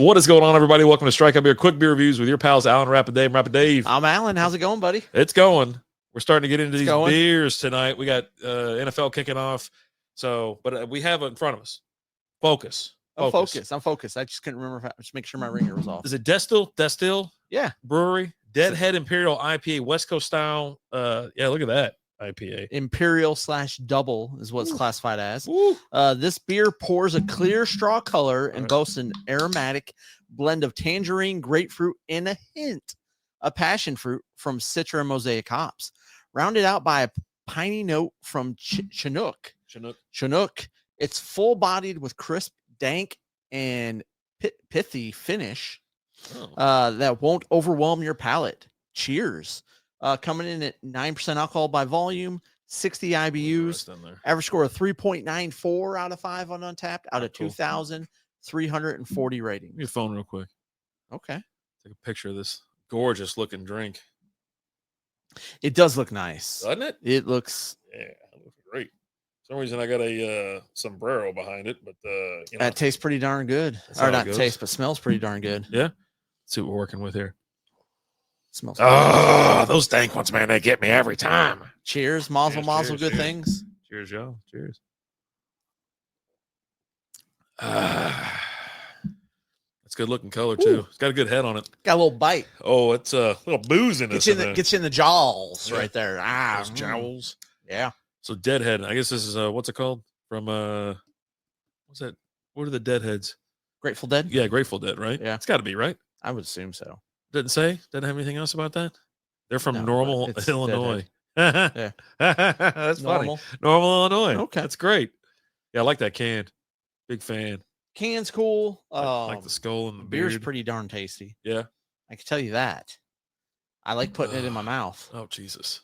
What is going on, everybody? Welcome to Strike Up Beer Quick Beer Reviews with your pals, Alan, Rapid Dave, and Rapid Dave. I'm Alan. How's it going, buddy? It's going. We're starting to get into these beers tonight. We got NFL kicking off. But we have it in front of us. Focus. I'm focused. I just couldn't remember. Just make sure my ringer was off. Is it DESTIHL? Yeah. Brewery. Deadhead Imperial IPA, West Coast style. Yeah, look at that. IPA. Imperial/double is what it's classified as. Ooh. This beer pours a clear straw color and boasts an aromatic blend of tangerine, grapefruit, and a hint of passion fruit from Citra and Mosaic hops, rounded out by a piney note from Chinook. It's full-bodied with crisp, dank, and pithy finish that won't overwhelm your palate. Cheers. Coming in at 9% alcohol by volume, 60 IBUs, average score of 3.94 out of 5 on Untappd, out of 2,340 ratings. Give me your phone real quick. Okay. Take a picture of this gorgeous looking drink. It does look nice. Doesn't it? It looks... Yeah, it looks great. For some reason I got a sombrero behind it, but that tastes pretty darn good. Or not taste, but smells pretty darn good. Yeah. Let's see what we're working with here. Smells good. Those dank ones, man, they get me every time. Cheers, mazel, good things. Cheers, y'all. Cheers. It's good looking color too. It's got a good head on it. Got a little bite. Oh, it's a little booze in it. Gets you in the jaws right there. Those jowls. Yeah. So Deadhead. I guess this is what's it called? From what's that? What are the Deadheads? Grateful Dead? Yeah, Grateful Dead, right? Yeah. It's gotta be, right? I would assume so. Doesn't say? Doesn't have anything else about that? They're from Normal, Illinois. Yeah. That's funny. Normal, Illinois. Okay. That's great. Yeah, I like that can. Big fan. Can's cool. I like the skull and the beer's beard. pretty darn tasty. Yeah. I can tell you that. I like putting it in my mouth. Oh, Jesus.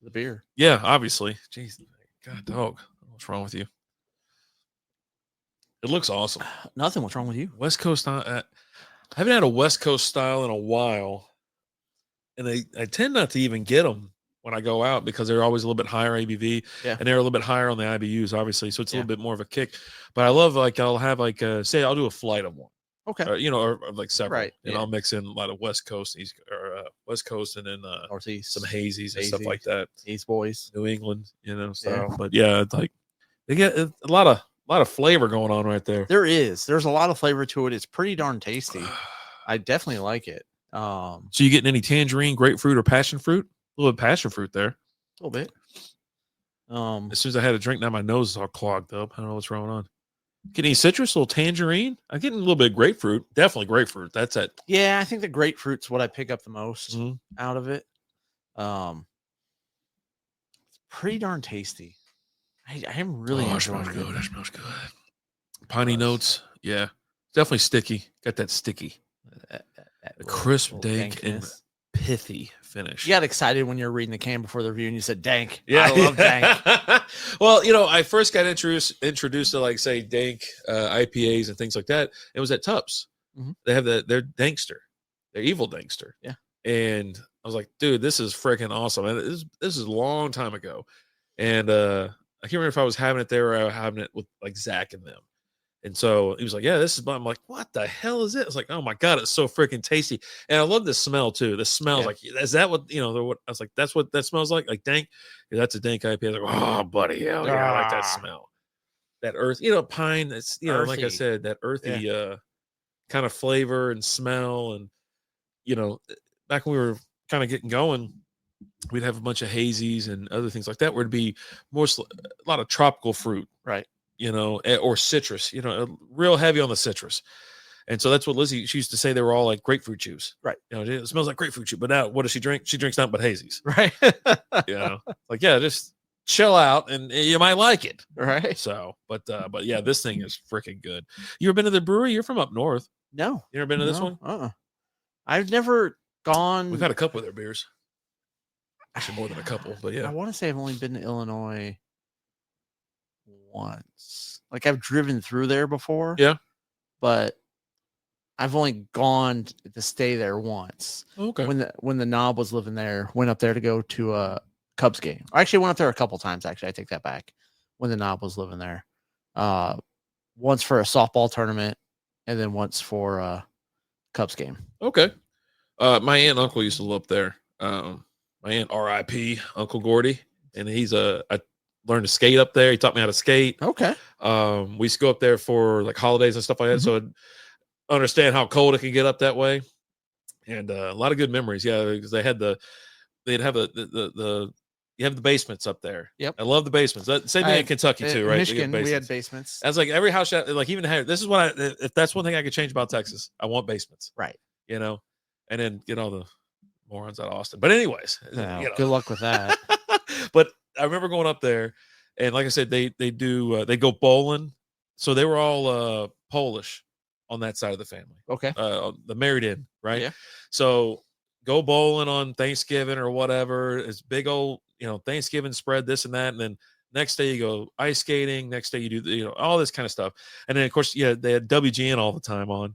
The beer. Yeah, obviously. Jeez. God, dog. What's wrong with you? It looks awesome. Nothing. What's wrong with you? West Coast. I haven't had a West Coast style in a while. And I tend not to even get them when I go out because they're always a little bit higher ABV, and they're a little bit higher on the IBUs, obviously. So it's a little bit more of a kick. But I love, like, I'll have, like, say I'll do a flight of one. Okay. Or like several. Right. And I'll mix in a lot of West Coast, West Coast, and then Northeast, some hazies and stuff like that. East boys, New England, style. Yeah. But yeah, it's like they get a lot of flavor going on right there. There's a lot of flavor to it. It's pretty darn tasty. I definitely like it. So you getting any tangerine, grapefruit, or passion fruit? A little bit of passion fruit there. A little bit. As soon as I had a drink, now my nose is all clogged up. I don't know what's going on. Getting any citrus, a little tangerine. I'm getting a little bit of grapefruit. Definitely grapefruit. That's it. Yeah, I think the grapefruit's what I pick up the most out of it. It's pretty darn tasty. I'm really enjoying it. That smells good. Piney notes. Yeah. Definitely sticky. Got that sticky. A crisp, dank, and pithy finish. You got excited when you were reading the can before the review and you said dank. Yeah, I love dank. Well, I first got introduced to, like, say, dank IPAs and things like that. It was at Tupps. They have their dankster, their evil dankster. Yeah. And I was like, dude, this is freaking awesome. And this is a long time ago. And I can't remember if I was having it there or I was having it with, like, Zach and them. And so he was like, yeah, this is, I'm like, what the hell is it? I was like, oh my God, it's so freaking tasty. And I love the smell too. The smell, like, is that what, I was like, that's what that smells like dank. Yeah, that's a dank IPA. I was like, oh, buddy, hell yeah, I like that smell. That earth, pine, that's, earthy. Like I said, that earthy kind of flavor and smell. And, back when we were kind of getting going, we'd have a bunch of hazies and other things like that where it'd be a lot of tropical fruit. Right. Or citrus, real heavy on the citrus. And so that's what Lizzie, she used to say they were all like grapefruit juice. Right. It smells like grapefruit juice. But now what does she drink? She drinks nothing but hazies. Right. Like, yeah, just chill out and you might like it. Right. So, but yeah, this thing is freaking good. You ever been to the brewery? You're from up north. No. You ever been to this one? I've never gone. We've had a couple of their beers. Actually, more than a couple, but yeah. I want to say I've only been to Illinois once. Like, I've driven through there before. Yeah. But I've only gone to stay there once. Okay. When the knob was living there, went up there to go to a Cubs game. I actually went up there a couple times. Actually, I take that back. When the knob was living there, once for a softball tournament, and then once for Cubs game. Okay. My aunt and uncle used to live up there. My aunt, R.I.P. Uncle Gordy, and I learned to skate up there. He taught me how to skate. Okay. We used to go up there for like holidays and stuff like that. So I'd understand how cold it can get up that way. And a lot of good memories. Yeah, because they'd have you have the basements up there. Yep. I love the basements. Same thing in Kentucky too, right? Michigan, we had basements. That's like every house, like even this is what if that's one thing I could change about Texas, I want basements. Right. You know, and then the morons out of Austin. But anyways, good luck with that. But I remember going up there, and like I said, they go bowling. So they were all Polish on that side of the family. Okay. The married in, right? Yeah. So go bowling on Thanksgiving or whatever. It's big old, Thanksgiving spread, this and that. And then next day you go ice skating. Next day you do, all this kind of stuff. And then of course, they had WGN all the time on.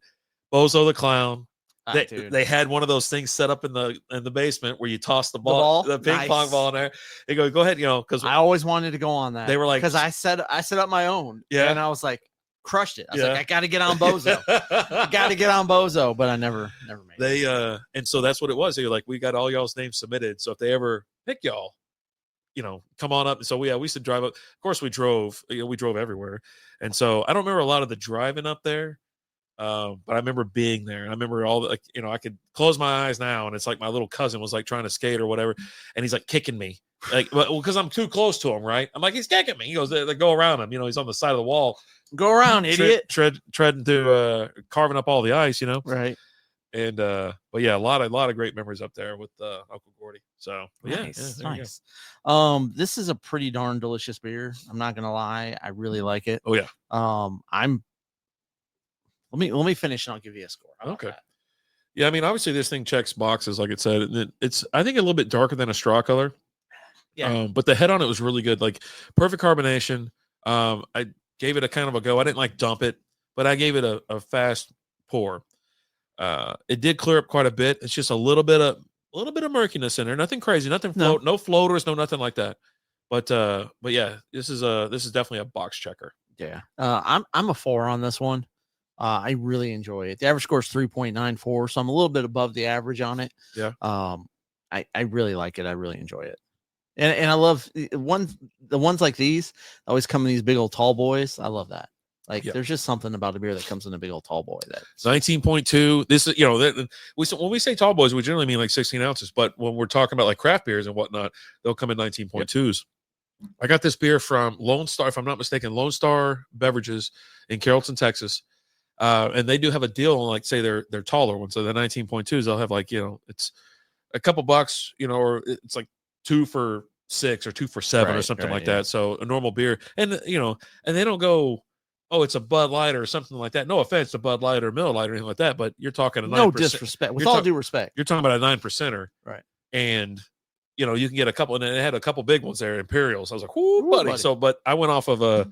Bozo the Clown. They had one of those things set up in the basement where you toss the ball, the ping pong ball in there. They go ahead, because I always wanted to go on that. They were like, because I set up my own. Yeah. And I was like, crushed it. I was like, I got to get on Bozo. Got to get on Bozo, but I never made it. And so that's what it was. They were like, we got all y'all's names submitted. So if they ever pick y'all, come on up. So we used to drive up. Of course, we drove everywhere. And so I don't remember a lot of the driving up there. But I remember being there, and I remember all the, I could close my eyes now, and it's like my little cousin was like trying to skate or whatever, and he's like kicking me, like, because I'm too close to him, right? I'm like, he's kicking me. He goes, they go around him, he's on the side of the wall, go around, idiot, treading through, carving up all the ice, right? And but yeah, a lot of great memories up there with Uncle Gordy. So nice. This is a pretty darn delicious beer. I'm not gonna lie, I really like it. Oh yeah. Let me finish and I'll give you a score. Okay. Yeah, I mean, obviously this thing checks boxes, like it said. It's I think a little bit darker than a straw color. Yeah. But the head on it was really good, like perfect carbonation. I gave it a kind of a go. I didn't like dump it, but I gave it a fast pour. It did clear up quite a bit. It's just a little bit of murkiness in there. Nothing crazy, nothing no floaters, no nothing like that. But yeah, this is definitely a box checker. Yeah. I'm a 4 on this one. I really enjoy it. The average score is 3.94, so I'm a little bit above the average on it. Yeah. I really like it. I really enjoy it. And I love the ones like these always come in these big old tall boys. I love that. Like there's just something about a beer that comes in a big old tall boy. That 19.2. This is, when we say tall boys, we generally mean like 16 ounces. But when we're talking about like craft beers and whatnot, they'll come in 19.2s. I got this beer from Lone Star, if I'm not mistaken, Lone Star Beverages in Carrollton, Texas. And they do have a deal on, like, say they're taller ones. So the 19.2s, they'll have like, it's a couple bucks, or it's like 2 for $6 or 2 for $7 or something like that. So a normal beer, and and they don't go, oh, it's a Bud Light or something like that. No offense to Bud Light or Miller Light or anything like that, but you're talking a 9%. No disrespect, with all due respect. You're talking about a 9%er, right? And you can get a couple, and it had a couple big ones there, Imperials. I was like, whoo, buddy. So, but I went off of the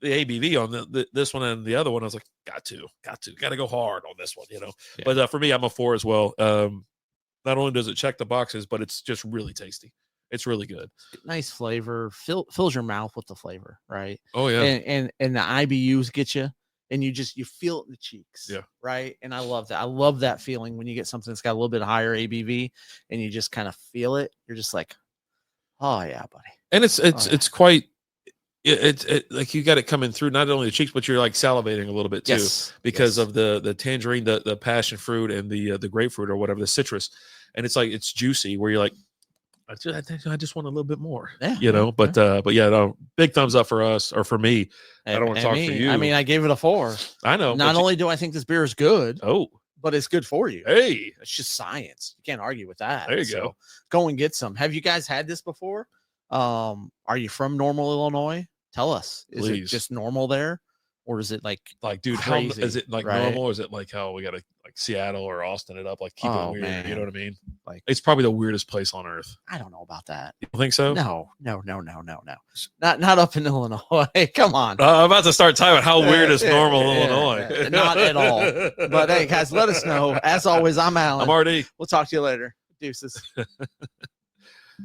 ABV on this one and the other one. I was like, got to go hard on this one, Yeah. But for me, I'm a 4 as well. Not only does it check the boxes, but it's just really tasty. It's really good. Nice flavor. Fills your mouth with the flavor, right? Oh yeah. And the IBUs get you, and you feel it in the cheeks. Yeah. Right. And I love that. I love that feeling when you get something that's got a little bit higher ABV and you just kind of feel it. You're just like, oh yeah, buddy. And it's quite. It's like you got it coming through not only the cheeks, but you're like salivating a little bit too, because of the tangerine, the passion fruit, and the grapefruit or whatever, the citrus, and it's like it's juicy where you're like, I just want a little bit more, But yeah, no, big thumbs up for us or for me. I don't want to talk for you. I mean, I gave it a 4. I know. Not only do I think this beer is good, but it's good for you. Hey, it's just science. You can't argue with that. There you go. Go and get some. Have you guys had this before? Are you from Normal, Illinois? Tell us. Is it just normal there, or is it like dude? crazy, how is it like normal? Or is it like how we got to like Seattle or Austin it up, like keep it weird? Man. You know what I mean? Like it's probably the weirdest place on earth. I don't know about that. You think so? No. Not up in Illinois. Come on. I'm about to start talking about how weird is normal Illinois. Not at all. But hey, guys, let us know. As always, I'm Alan. I'm RD. We'll talk to you later. Deuces.